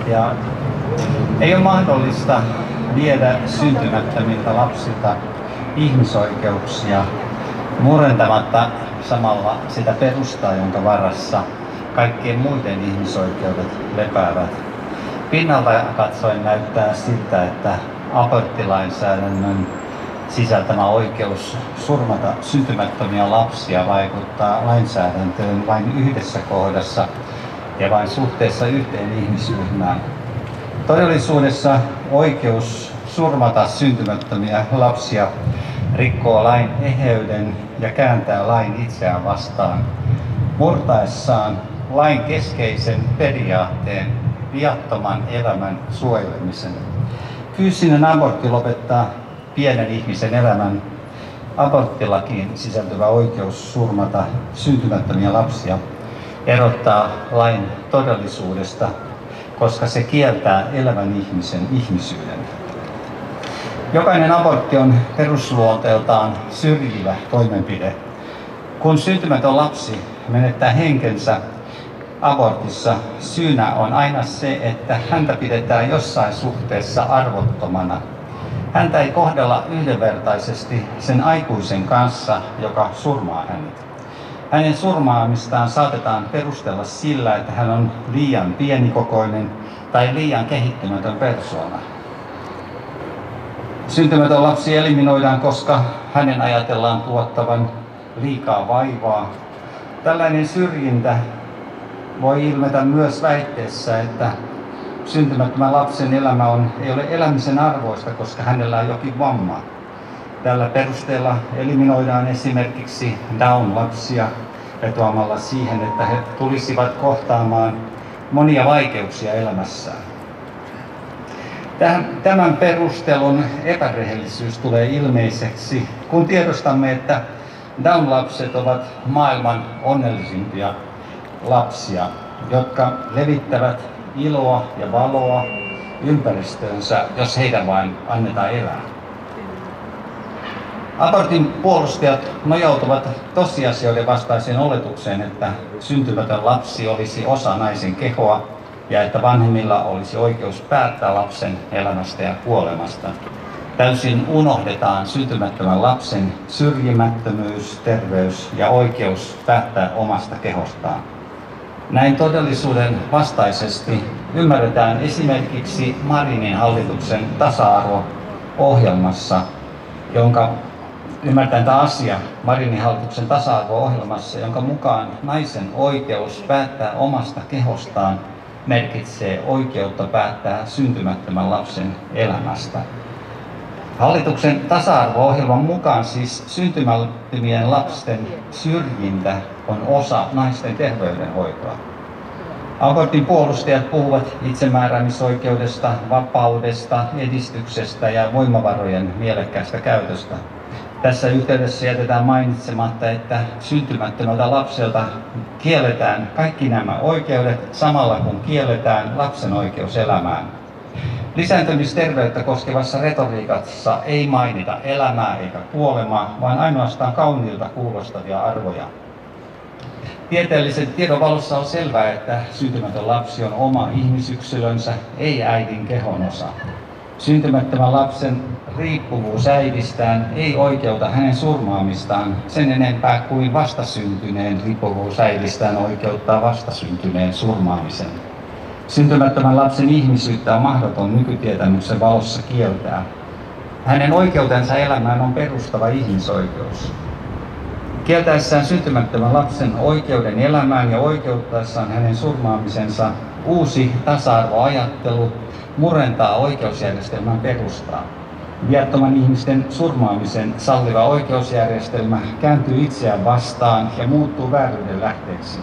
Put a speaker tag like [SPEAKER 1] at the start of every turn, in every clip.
[SPEAKER 1] Ja ei ole mahdollista viedä syntymättömiltä lapsilta ihmisoikeuksia murentamatta samalla sitä perustaa, jonka varassa kaikkien muiden ihmisoikeudet lepäävät. Pinnalta katsoen näyttää siltä, että aborttilainsäädännön sisältämä oikeus surmata syntymättömiä lapsia vaikuttaa lainsäädäntöön vain yhdessä kohdassa ja vain suhteessa yhteen ihmisryhmään. Todellisuudessa oikeus surmata syntymättömiä lapsia rikkoo lain eheyden ja kääntää lain itseään vastaan, murtaessaan lain keskeisen periaatteen, viattoman elämän suojelemisen. Fyysinen abortti lopettaa pienen ihmisen elämän. Aborttilakiin sisältyvä oikeus surmata syntymättömiä lapsia erottaa lain todellisuudesta, koska se kieltää elävän ihmisen ihmisyyden. Jokainen abortti on perusluonteeltaan syrjivä toimenpide. Kun syntymätön lapsi menettää henkensä abortissa, syynä on aina se, että häntä pidetään jossain suhteessa arvottomana. Häntä ei kohdella yhdenvertaisesti sen aikuisen kanssa, joka surmaa hänet. Hänen surmaamistaan saatetaan perustella sillä, että hän on liian pienikokoinen tai liian kehittymätön persoona. Syntymätön lapsi eliminoidaan, koska hänen ajatellaan tuottavan liikaa vaivaa. Tällainen syrjintä voi ilmetä myös väitteessä, että syntymättömän lapsen elämä ei ole elämisen arvoista, koska hänellä on jokin vamma. Tällä perusteella eliminoidaan esimerkiksi Down-lapsia vetoamalla siihen, että he tulisivat kohtaamaan monia vaikeuksia elämässään. Tämän perustelun epärehellisyys tulee ilmeiseksi, kun tiedostamme, että Down-lapset ovat maailman onnellisimpia lapsia, jotka levittävät iloa ja valoa ympäristöönsä, jos heidän vain annetaan elää. Abortin puolustajat nojautuvat tosiasioiden vastaiseen oletukseen, että syntymätön lapsi olisi osa naisen kehoa ja että vanhemmilla olisi oikeus päättää lapsen elämästä ja kuolemasta. Täysin unohdetaan syntymättömän lapsen syrjimättömyys, terveys ja oikeus päättää omasta kehostaan. Näin todellisuuden vastaisesti ymmärretään esimerkiksi Marinin hallituksen tasa-arvo-ohjelmassa, Marinin hallituksen tasa-arvo-ohjelmassa, jonka mukaan naisen oikeus päättää omasta kehostaan merkitsee oikeutta päättää syntymättömän lapsen elämästä. Hallituksen tasa-arvo-ohjelman mukaan siis syntymättömien lapsen syrjintä on osa naisten terveydenhoitoa. Abortin puolustajat puhuvat itsemääräämisoikeudesta, vapaudesta, edistyksestä ja voimavarojen mielekkäästä käytöstä. Tässä yhteydessä jätetään mainitsematta, että syntymättömältä lapselta kielletään kaikki nämä oikeudet samalla kun kielletään lapsen oikeus elämään. Lisääntymisterveyttä koskevassa retoriikassa ei mainita elämää eikä kuolemaa, vaan ainoastaan kauniilta kuulostavia arvoja. Tieteellisen tiedon valossa on selvää, että syntymätön lapsi on oma ihmisyksilönsä, ei äidin kehonosa. Syntymättömän lapsen riippuvuus äidistään ei oikeuta hänen surmaamistaan sen enempää kuin vastasyntyneen riippuvuus äidistään oikeuttaa vastasyntyneen surmaamisen. Syntymättömän lapsen ihmisyyttä on mahdoton nykytietämyksen valossa kieltää. Hänen oikeutensa elämään on perustava ihmisoikeus. Kieltäessään syntymättömän lapsen oikeuden elämään ja oikeuttaessaan hänen surmaamisensa, uusi tasa-arvoajattelu murentaa oikeusjärjestelmän perustaa. Viattoman ihmisten surmaamisen salliva oikeusjärjestelmä kääntyy itseään vastaan ja muuttuu vääryyden lähteeksi.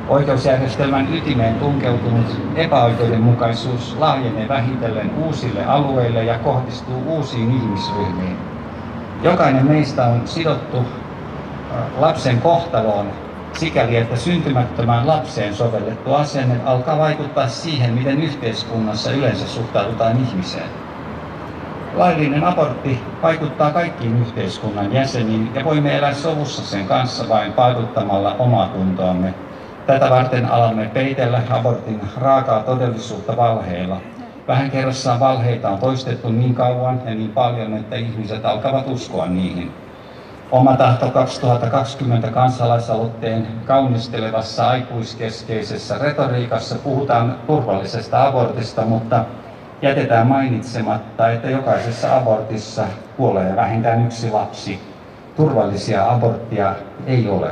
[SPEAKER 1] Oikeusjärjestelmän ytimeen tunkeutunut epäoikeudenmukaisuus laajenee vähitellen uusille alueille ja kohdistuu uusiin ihmisryhmiin. Jokainen meistä on sidottu lapsen kohtaloon sikäli, että syntymättömään lapseen sovellettu asenne alkaa vaikuttaa siihen, miten yhteiskunnassa yleensä suhtaudutaan ihmiseen. Laillinen abortti vaikuttaa kaikkiin yhteiskunnan jäseniin ja voimme elää sovussa sen kanssa vain paaduttamalla omaa tuntoamme. Tätä varten alamme peitellä abortin raakaa todellisuutta valheilla. Vähän kerrassaan valheita on toistettu niin kauan ja niin paljon, että ihmiset alkavat uskoa niihin. Oma tahto 2020 kansalaisaloitteen kaunistelevassa aikuiskeskeisessä retoriikassa puhutaan turvallisesta abortista, mutta jätetään mainitsematta, että jokaisessa abortissa kuolee vähintään yksi lapsi. Turvallisia aborttia ei ole.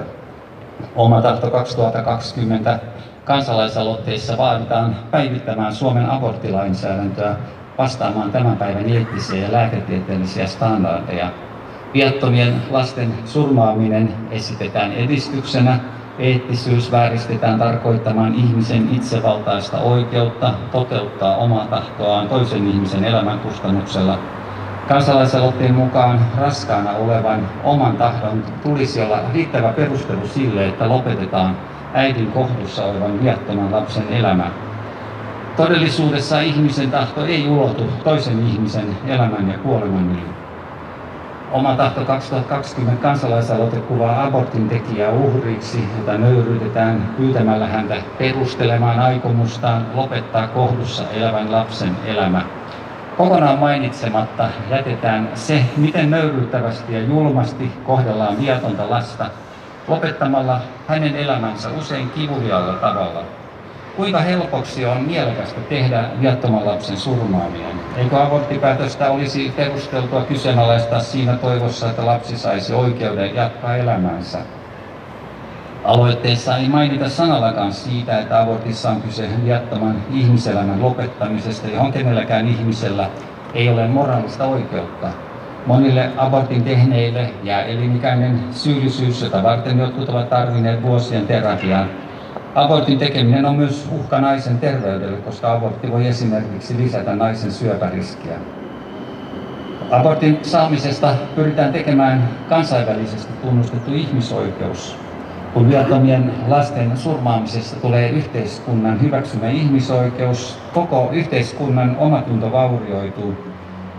[SPEAKER 1] Oma tahto 2020 kansalaisaloitteissa vaaditaan päivittämään Suomen aborttilainsäädäntöä vastaamaan tämän päivän eettisiä ja lääketieteellisiä standardeja. Viattomien lasten surmaaminen esitetään edistyksenä, eettisyys vääristetään tarkoittamaan ihmisen itsevaltaista oikeutta toteuttaa omaa tahtoaan toisen ihmisen elämän kustannuksella. Kansalaisaloitteen mukaan raskaana olevan oman tahdon tulisi olla riittävä perustelu sille, että lopetetaan äidin kohdussa olevan viattoman lapsen elämä. Todellisuudessa ihmisen tahto ei ulotu toisen ihmisen elämän ja kuoleman yli. Oma tahto 2020 kansalaisaloite kuvaa abortin tekijää uhriksi, jota nöyryytetään pyytämällä häntä perustelemaan aikomustaan lopettaa kohdussa elävän lapsen elämä. Kokonaan mainitsematta jätetään se, miten nöyryyttävästi ja julmasti kohdellaan viatonta lasta, lopettamalla hänen elämänsä usein kivuliaalla tavalla. Kuinka helpoksi on mielekästä tehdä viattoman lapsen surmaaminen? Eikö aborttipäätöstä olisi perusteltua kyseenalaistaa siinä toivossa, että lapsi saisi oikeuden jatkaa elämäänsä? Aloitteessa ei mainita sanallakaan siitä, että abortissa on kyse viattoman ihmiselämän lopettamisesta, johon kenelläkään ihmisellä ei ole moraalista oikeutta. Monille abortin tehneille jää elinikäinen syyllisyys, jota varten jotkut ovat tarvinneet vuosien terapiaa. Abortin tekeminen on myös uhka naisen terveydelle, koska abortti voi esimerkiksi lisätä naisen syöpäriskiä. Abortin saamisesta pyritään tekemään kansainvälisesti tunnustettu ihmisoikeus. Kun viattomien lasten surmaamisesta tulee yhteiskunnan hyväksymä ihmisoikeus, koko yhteiskunnan omatunto vaurioituu.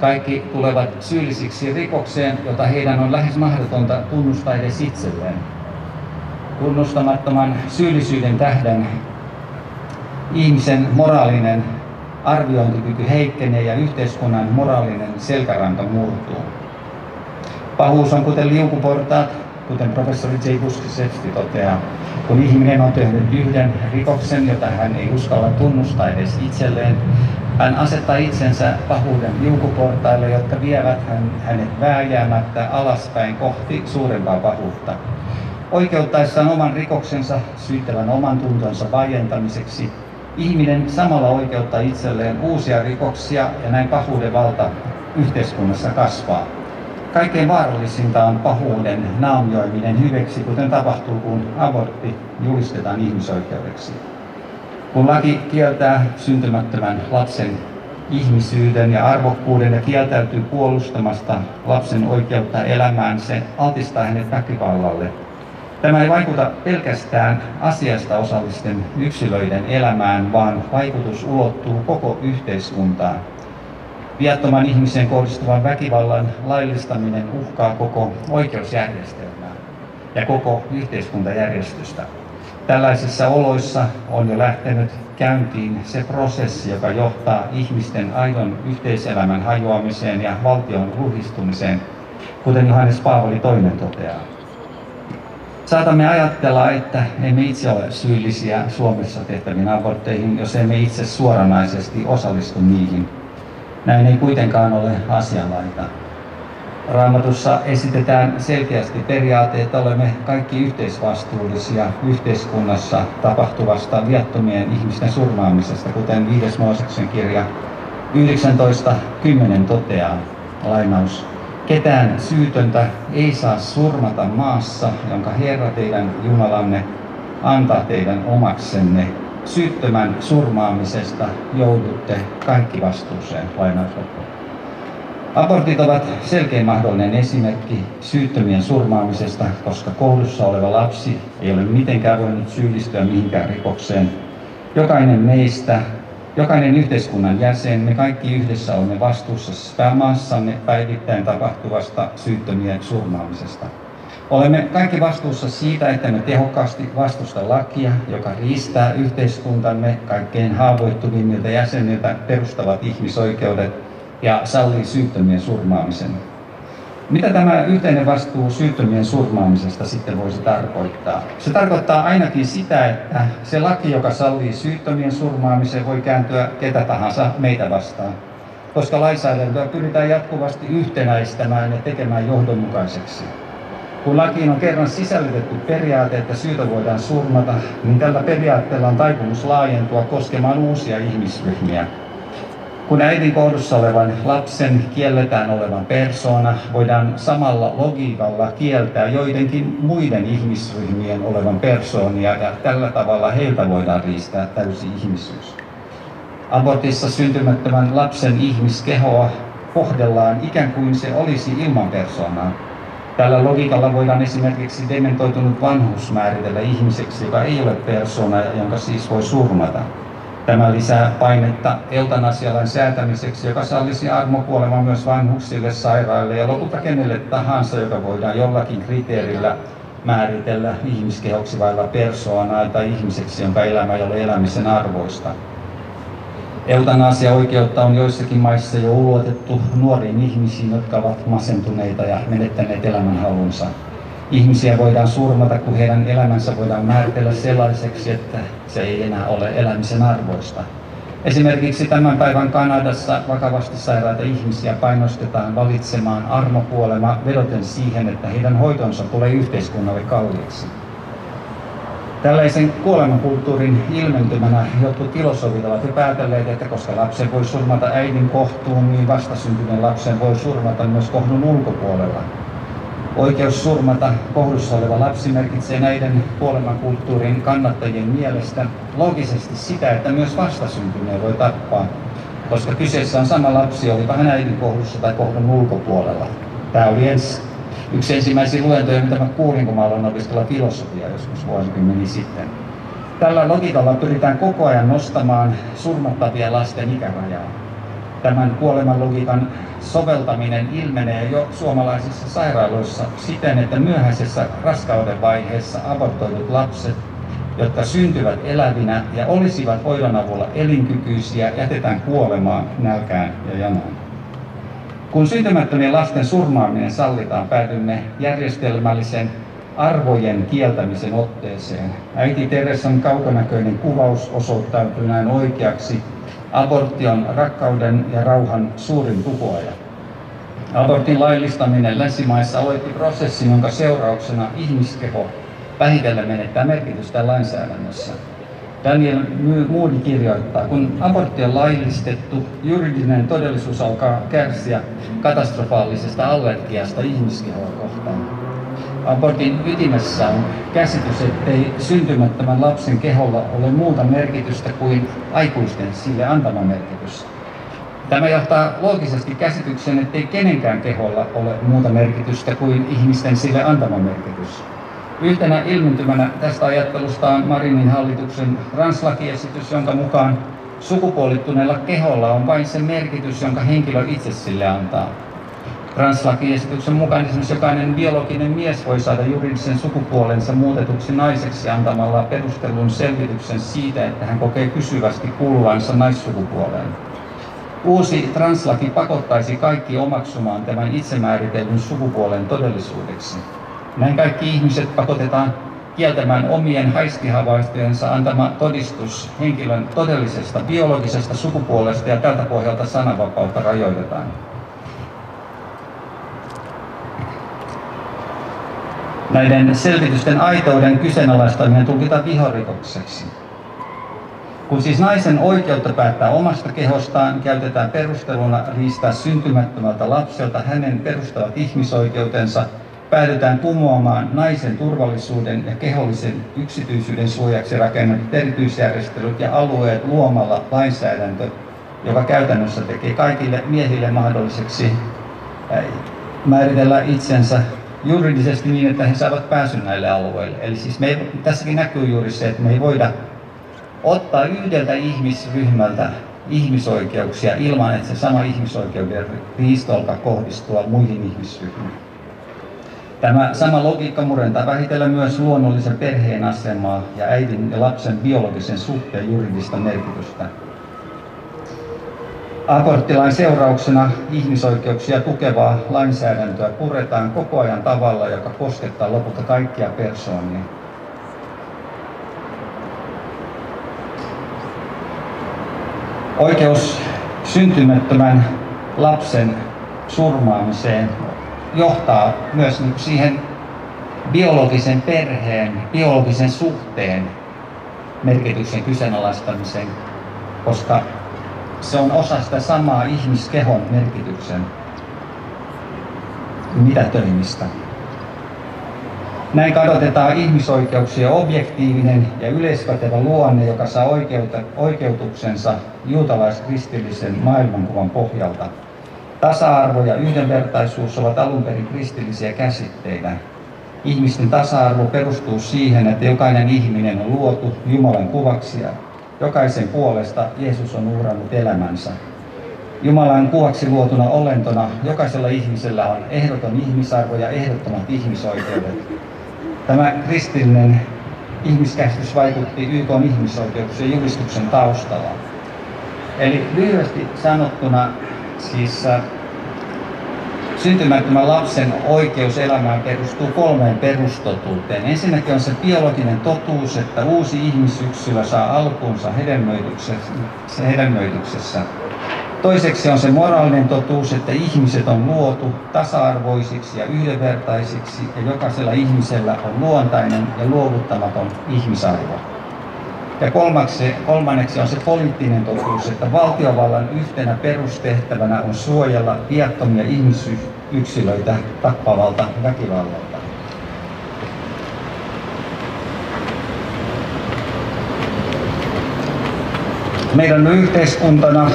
[SPEAKER 1] Kaikki tulevat syyllisiksi rikokseen, jota heidän on lähes mahdotonta tunnustaa edes itselleen. Tunnustamattoman syyllisyyden tähden ihmisen moraalinen arviointikyky heikkenee ja yhteiskunnan moraalinen selkäranka murtuu. Pahuus on kuten liukuportaat, kuten professori J. Puskisevski toteaa. Kun ihminen on tehnyt yhden rikoksen, jota hän ei uskalla tunnustaa edes itselleen, hän asettaa itsensä pahuuden liukuportaille, jotka vievät hänet vääjäämättä alaspäin kohti suurempaa pahuutta. Oikeuttaessaan oman rikoksensa syyttävän oman tuntonsa vaientamiseksi, ihminen samalla oikeuttaa itselleen uusia rikoksia ja näin pahuuden valta yhteiskunnassa kasvaa. Kaikkein vaarallisinta on pahuuden naamioiminen hyveksi, kuten tapahtuu, kun abortti julistetaan ihmisoikeudeksi. Kun laki kieltää syntymättömän lapsen ihmisyyden ja arvokkuuden ja kieltäytyy puolustamasta lapsen oikeutta elämään, se altistaa hänet väkivallalle. Tämä ei vaikuta pelkästään asiasta osallisten yksilöiden elämään, vaan vaikutus ulottuu koko yhteiskuntaan. Viattoman ihmiseen kohdistuvan väkivallan laillistaminen uhkaa koko oikeusjärjestelmää ja koko yhteiskuntajärjestystä. Tällaisissa oloissa on jo lähtenyt käyntiin se prosessi, joka johtaa ihmisten aidon yhteiselämän hajoamiseen ja valtion luhistumiseen, kuten Johannes Paavali II toteaa. Saatamme ajatella, että emme itse ole syyllisiä Suomessa tehtäviin abortteihin, jos emme itse suoranaisesti osallistu niihin. Näin ei kuitenkaan ole asianlaita. Raamatussa esitetään selkeästi periaate, että olemme kaikki yhteisvastuullisia yhteiskunnassa tapahtuvasta viattomien ihmisten surmaamisesta, kuten 5. Mooseksen kirja 19.10 toteaa, lainaus. Ketään syytöntä ei saa surmata maassa, jonka Herra teidän Jumalanne antaa teidän omaksenne. Syyttömän surmaamisesta joudutte kaikki vastuuseen. Abortit ovat selkein mahdollinen esimerkki syyttömien surmaamisesta, koska kohdussa oleva lapsi ei ole mitenkään voinut syyllistyä mihinkään rikokseen. Jokainen meistä, jokainen yhteiskunnan jäsen, me kaikki yhdessä olemme vastuussa maassamme päivittäin tapahtuvasta syyttömien surmaamisesta. Olemme kaikki vastuussa siitä, että me tehokkaasti vastusta lakia, joka riistää yhteiskuntamme kaikkein haavoittuvimmilta jäseniltä perustavat ihmisoikeudet ja sallii syyttömien surmaamisen. Mitä tämä yhteinen vastuu syyttömien surmaamisesta sitten voisi tarkoittaa? Se tarkoittaa ainakin sitä, että se laki, joka sallii syyttömien surmaamisen, voi kääntyä ketä tahansa meitä vastaan, koska lainsäädäntöä pyritään jatkuvasti yhtenäistämään ja tekemään johdonmukaiseksi. Kun lakiin on kerran sisällytetty periaate, että syytä voidaan surmata, niin tällä periaatteella on taipumus laajentua koskemaan uusia ihmisryhmiä. Kun äidin kohdussa olevan lapsen kielletään olevan persoona, voidaan samalla logiikalla kieltää joidenkin muiden ihmisryhmien olevan persoonia ja tällä tavalla heiltä voidaan riistää täysi ihmisyys. Abortissa syntymättömän lapsen ihmiskehoa kohdellaan ikään kuin se olisi ilman persoonaa. Tällä logiikalla voidaan esimerkiksi dementoitunut vanhus määritellä ihmiseksi, joka ei ole persoona, jonka siis voi surmata. Tämä lisää painetta eutanasialain säätämiseksi, joka sallisi armokuoleman myös vanhuksille, sairaille ja lopulta kenelle tahansa, joka voidaan jollakin kriteerillä määritellä ihmiskehoksi vailla persoonaa tai ihmiseksi, jonka elämä ei ole elämisen arvoista. Eutanasia-oikeutta on joissakin maissa jo ulotettu nuoriin ihmisiin, jotka ovat masentuneita ja menettäneet elämänhalunsa. Ihmisiä voidaan surmata, kun heidän elämänsä voidaan määritellä sellaiseksi, että se ei enää ole elämisen arvoista. Esimerkiksi tämän päivän Kanadassa vakavasti sairaita ihmisiä painostetaan valitsemaan armokuolema vedoten siihen, että heidän hoitonsa tulee yhteiskunnalle kalliiksi. Tällaisen kuolemankulttuurin ilmentymänä jotkut filosofit ovat jo päätelleet, että koska lapsen voi surmata äidin kohtuun, niin vastasyntyneen lapsen voi surmata myös kohdun ulkopuolella. Oikeus surmata kohdussa oleva lapsi merkitsee näiden kuolemankulttuurin kannattajien mielestä loogisesti sitä, että myös vastasyntyneen voi tappaa, koska kyseessä on sama lapsi, olipa hän äidin kohdussa tai kohdun ulkopuolella. Tämä oli yksi ensimmäisiä luentoja, mitä mä kuulin, kun mä aloin opiskella filosofiaa joskus vuosikymmeniä sitten. Tällä logiikalla pyritään koko ajan nostamaan surmattavien lasten ikärajaa. Tämän kuolemanlogiikan soveltaminen ilmenee jo suomalaisissa sairaaloissa siten, että myöhäisessä raskauden vaiheessa abortoidut lapset, jotka syntyvät elävinä ja olisivat hoidon avulla elinkykyisiä, jätetään kuolemaan nälkään ja janoon. Kun syntymättömien lasten surmaaminen sallitaan, päädymme järjestelmällisen arvojen kieltämisen otteeseen. Äiti Teresan kaukonäköinen kuvaus osoittautui näin oikeaksi. Abortti on rakkauden ja rauhan suurin tuhoaja. Abortin laillistaminen länsimaissa aloitti prosessin, jonka seurauksena ihmiskeho vähitellen menettää merkitystä lainsäädännössä. Daniel Moody kirjoittaa, kun abortti on laillistettu, juridinen todellisuus alkaa kärsiä katastrofaalisesta allergiasta ihmiskehoa kohtaan. Abortin ytimessä on käsitys, ettei syntymättömän lapsen keholla ole muuta merkitystä kuin aikuisten sille antama merkitys. Tämä johtaa loogisesti käsityksen, ettei kenenkään keholla ole muuta merkitystä kuin ihmisten sille antama merkitys. Yhtenä ilmentymänä tästä ajattelusta on Marinin hallituksen translakiesitys, jonka mukaan sukupuolittuneella keholla on vain se merkitys, jonka henkilö itse sille antaa. Translakiesityksen mukaan esimerkiksi jokainen biologinen mies voi saada juridisen sukupuolensa muutetuksi naiseksi antamalla perustellun selvityksen siitä, että hän kokee pysyvästi kuuluvansa naissukupuoleen. Uusi translaki pakottaisi kaikki omaksumaan tämän itsemääritellyn sukupuolen todellisuudeksi. Näin kaikki ihmiset pakotetaan kieltämään omien haistihavaintojensa antama todistus henkilön todellisesta biologisesta sukupuolesta ja tältä pohjalta sananvapautta rajoitetaan. Näiden selvitysten aitouden kyseenalaistaminen tulkitaan viharikokseksi. Kun siis naisen oikeutta päättää omasta kehostaan käytetään perusteluna riistää syntymättömältä lapselta hänen perustavat ihmisoikeutensa, päädytään kumoamaan naisen turvallisuuden ja kehollisen yksityisyyden suojaksi rakennetut erityisjärjestelyt ja alueet luomalla lainsäädäntö, joka käytännössä tekee kaikille miehille mahdolliseksi määritellä itsensä juridisesti niin, että he saavat pääsyn näille alueille. Eli siis tässäkin näkyy juuri se, että me ei voida ottaa yhdeltä ihmisryhmältä ihmisoikeuksia ilman, että se sama ihmisoikeuden riisto alkaa kohdistua muihin ihmisryhmiin. Tämä sama logiikka murentaa vähitellen myös luonnollisen perheen asemaa ja äidin ja lapsen biologisen suhteen juridista merkitystä. Aborttilain seurauksena ihmisoikeuksia tukevaa lainsäädäntöä puretaan koko ajan tavalla, joka koskettaa lopulta kaikkia persoonia. Oikeus syntymättömän lapsen surmaamiseen johtaa myös siihen biologisen perheen, biologisen suhteen merkityksen kyseenalaistamiseen, koska se on osa sitä samaa ihmiskehon merkityksen mitätöimistä. Näin kadotetaan ihmisoikeuksien objektiivinen ja yleispätevä luonne, joka saa oikeutuksensa juutalais-kristillisen maailmankuvan pohjalta. Tasa-arvo ja yhdenvertaisuus ovat alun perin kristillisiä käsitteitä. Ihmisten tasa-arvo perustuu siihen, että jokainen ihminen on luotu Jumalan kuvaksi ja jokaisen puolesta Jeesus on uhrannut elämänsä. Jumalan kuvaksi luotuna olentona jokaisella ihmisellä on ehdoton ihmisarvo ja ehdottomat ihmisoikeudet. Tämä kristillinen ihmiskäsitys vaikutti YK:n ihmisoikeuksien julistuksen taustalla. Eli lyhyesti sanottuna siis syntymättömän lapsen oikeus elämään perustuu 3 perustotuuteen. Ensinnäkin on se biologinen totuus, että uusi ihmisyksilö saa alkunsa hedelmöityksessä. Toiseksi on se moraalinen totuus, että ihmiset on luotu tasa-arvoisiksi ja yhdenvertaisiksi ja jokaisella ihmisellä on luontainen ja luovuttamaton ihmisarvo. Ja kolmanneksi on se poliittinen totuus, että valtiovallan yhtenä perustehtävänä on suojella viattomia ihmisyksilöitä tappavalta väkivallalta. Meidän on yhteiskuntana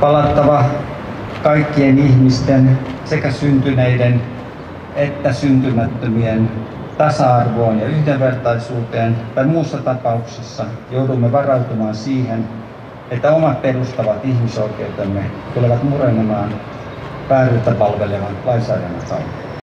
[SPEAKER 1] palattava kaikkien ihmisten, sekä syntyneiden että syntymättömien, tasa-arvoon ja yhdenvertaisuuteen, tai muussa tapauksessa joudumme varautumaan siihen, että omat perustavat ihmisoikeutemme tulevat murenemaan vääryyttä palvelevan lainsäädännön kautta.